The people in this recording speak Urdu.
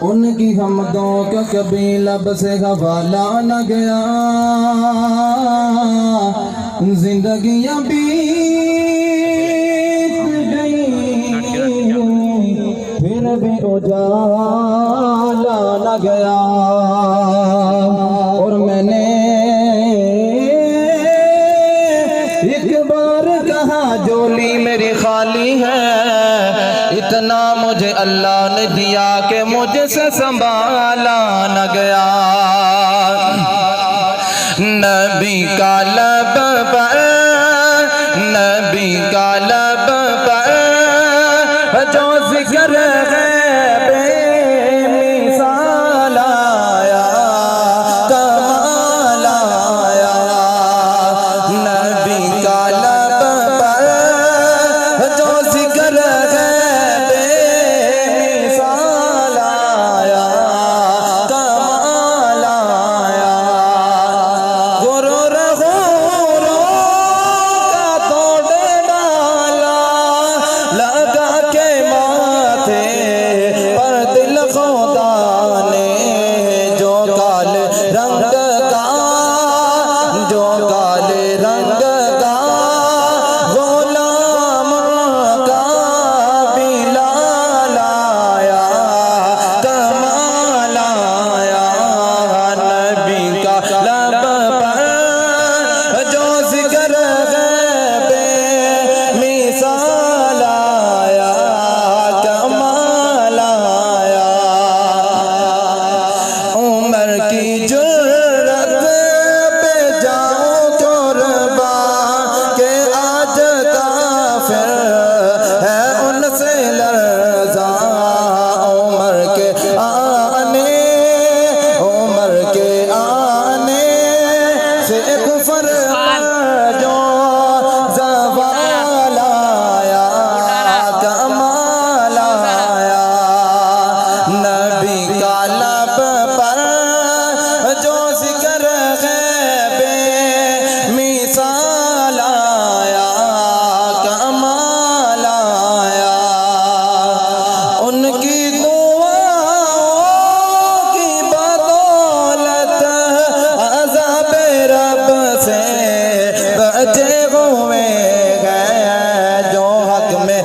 ان کی حمدوں کا کبھی لب سے حوالہ نہ گیا، زندگیاں بیت گئیں پھر بھی اجالا نہ گیا۔ اور میں نے ایک بار کہا جولی میری خالی ہے، اتنا مجھے اللہ نے دیا کہ مجھ سے سنبھالا نہ گیا۔ نبی کا لب پر، نبی کا لب پر جو ذکر ہے بے مثال آیا، کمال آیا۔ نبی کا لب پر جو ذکر ہے بے مثال آیا، کمال آیا۔ غرور غرور کا توڑ ڈالا، لگا کے ماتھے پر دل خدا نے، جو کالے رنگ کا، جو کالے رنگ کا غلام کا بلال آیا، کمال آیا۔ نبی کا لب پر جو ذکر ہے بے مثال آیا، کمال آیا۔ عمر کی جرت پہ جاؤں قربان کہ آج کافر ہے ان سے لرزاں۔ عمر کے آنے، عمر کے آنے سے کفر پر جو زوال آیا، کمال آیا۔ نبی کا لب پر جو ذکر ہے بے مثال آیا، کمال آیا۔ ان کی دعاؤں کی بدولت عذاب رب سے بچے ہوئے گئے، جو حق میں